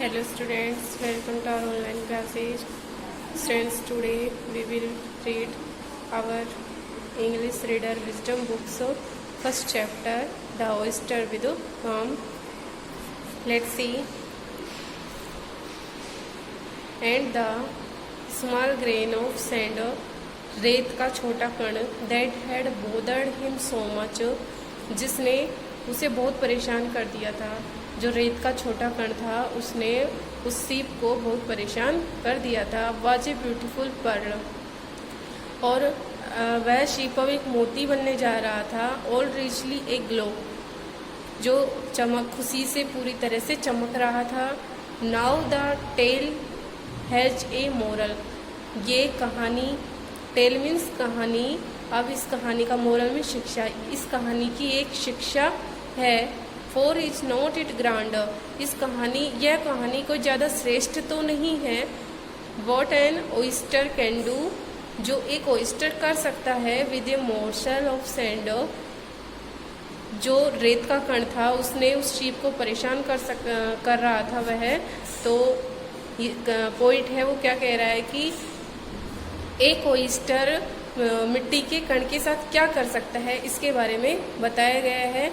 Hello students, welcome to our online classes. Students, today we will read our English Reader Wisdom books. First chapter, The Oyster with Worm. Let's see. And the small grain of sand, रेत का छोटा कण, that had bothered him so much, जिसने उसे बहुत परेशान कर दिया था। जो रेत का छोटा कण था उसने उस सीप को बहुत परेशान कर दिया था। वाज ए ब्यूटीफुल पर्ल, और वह सीप अब एक मोती बनने जा रहा था। ऑल रिचली ए ग्लो, जो चमक खुशी से पूरी तरह से चमक रहा था। Now the tale has a moral, ये कहानी, टेल मीन्स कहानी, अब इस कहानी का मोरल में शिक्षा, इस कहानी की एक शिक्षा है। For is not it grand, इस कहानी, यह कहानी कोई ज़्यादा श्रेष्ठ तो नहीं है। What an oyster can do, जो एक ओइस्टर कर सकता है। With a morsel of sand, जो रेत का कण था उसने उस शीप को परेशान कर रहा था वह। तो पॉइंट है वो क्या कह रहा है कि एक ओइस्टर मिट्टी के कण के साथ क्या कर सकता है, इसके बारे में बताया गया है।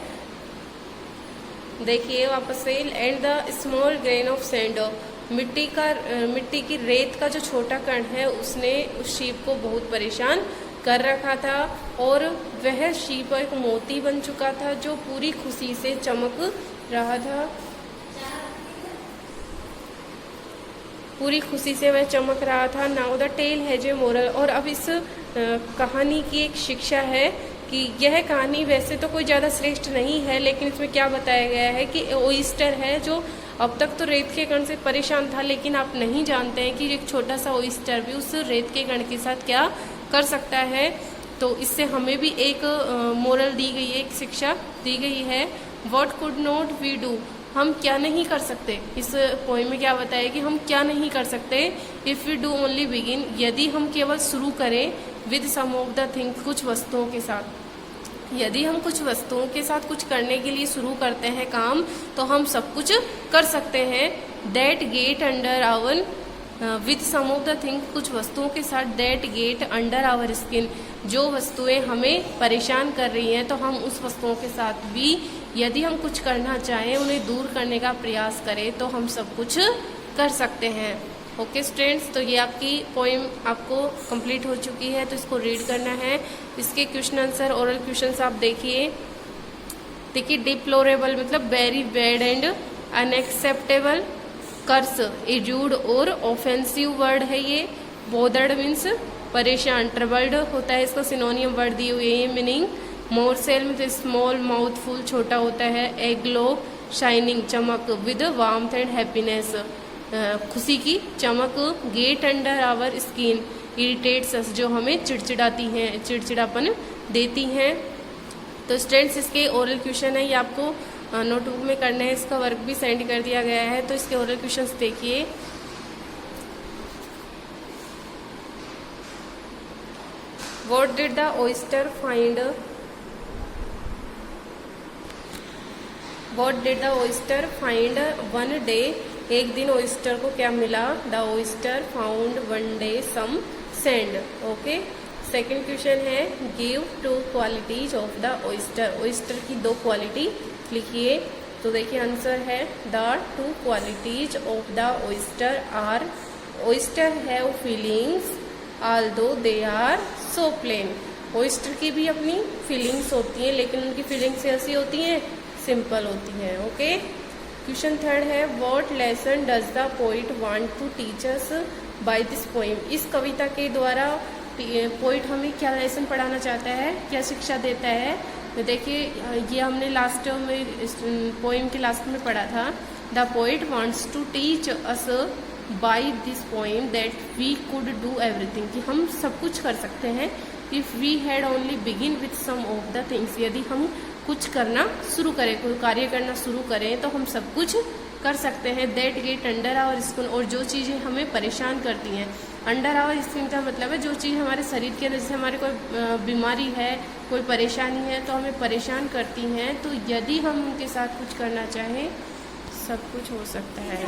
देखिए वापस से, and the small grain of sand, मिट्टी की रेत का जो छोटा कण है उसने उस शीप को बहुत परेशान कर रखा था, और वह शीप एक मोती बन चुका था जो पूरी खुशी से चमक रहा था। पूरी खुशी से वह चमक रहा था। Now the tale has a moral, और अब इस कहानी की एक शिक्षा है कि यह कहानी वैसे तो कोई ज़्यादा श्रेष्ठ नहीं है, लेकिन इसमें क्या बताया गया है कि ओइस्टर है जो अब तक तो रेत के कण से परेशान था, लेकिन आप नहीं जानते हैं कि एक छोटा सा ओइस्टर भी उस रेत के कण के साथ क्या कर सकता है। तो इससे हमें भी एक मोरल दी गई है, एक शिक्षा दी गई है। What could not we do, हम क्या नहीं कर सकते। इस पोएम में क्या बताया कि हम क्या नहीं कर सकते। If we do only begin, यदि हम केवल शुरू करें। With some of the things, कुछ वस्तुओं के साथ, यदि हम कुछ वस्तुओं के साथ कुछ करने के लिए शुरू करते हैं काम, तो हम सब कुछ कर सकते हैं। That get under our, with some of the things, कुछ वस्तुओं के साथ, that get under our skin, जो वस्तुएं हमें परेशान कर रही हैं, तो हम उस वस्तुओं के साथ भी यदि हम कुछ करना चाहें, उन्हें दूर करने का प्रयास करें, तो हम सब कुछ कर सकते हैं। ओके स्टूडेंट्स, तो ये आपकी पोएम आपको कंप्लीट हो चुकी है, तो इसको रीड करना है। इसके क्वेश्चन आंसर, ओरल क्वेश्चंस आप देखिए। डिप्लोरेबल मतलब वेरी बैड एंड अनएक्सेप्टेबल। कर्स एज्यूड और ऑफेंसिव वर्ड है ये। बोदर्ड मीन्स परेशान। ट्रबल्ड होता है, इसको सिनोनियम वर्ड दी हुई है ये मीनिंग। मोरसेल में स्मॉल माउथफुल, छोटा होता है। एग्लो शाइनिंग, चमक। विद वार्मथ एंड हैप्पीनेस, खुशी की चमक। Get under our skin, irritates us, जो हमें चिड़चिड़ाती हैं, चिड़चिड़ापन देती हैं। तो स्टूडेंट्स इसके ओरल क्वेश्चन है, ये आपको नोटबुक में करना है। इसका वर्क भी सेंड कर दिया गया है, तो इसके ओरल क्वेश्चंस देखिए। What did the oyster find, what did the oyster find one day, एक दिन ओइस्टर को क्या मिला। The oyster found one day some sand. Okay, second question है, give two qualities of the oyster, oyster की दो quality लिखिए। तो देखिए आंसर है, the two qualities of the oyster are, oyster have feelings although they are so plain. Oyster की भी अपनी फीलिंग्स होती हैं, लेकिन उनकी फीलिंग्स ऐसी होती हैं, सिंपल होती हैं। ओके, क्वेश्चन थर्ड है, what lesson does the poet want to teach us by this poem, इस कविता के द्वारा पोइट हमें क्या लेसन पढ़ाना चाहता है, क्या शिक्षा देता है। तो देखिए ये हमने लास्ट में पोएम के लास्ट में पढ़ा था। The poet wants to teach us by this poem that we could do everything, कि हम सब कुछ कर सकते हैं। If we had only begin with some of the things, यदि हम कुछ करना शुरू करें, कोई कार्य करना शुरू करें, तो हम सब कुछ कर सकते हैं। That get under our skin, और जो चीज़ें हमें परेशान करती हैं। अंडर आवर स्किन का मतलब है जो चीज़ हमारे शरीर के अंदर, जैसे हमारे कोई बीमारी है, कोई परेशानी है, तो हमें परेशान करती हैं, तो यदि हम उनके साथ कुछ करना चाहें, सब कुछ हो सकता है।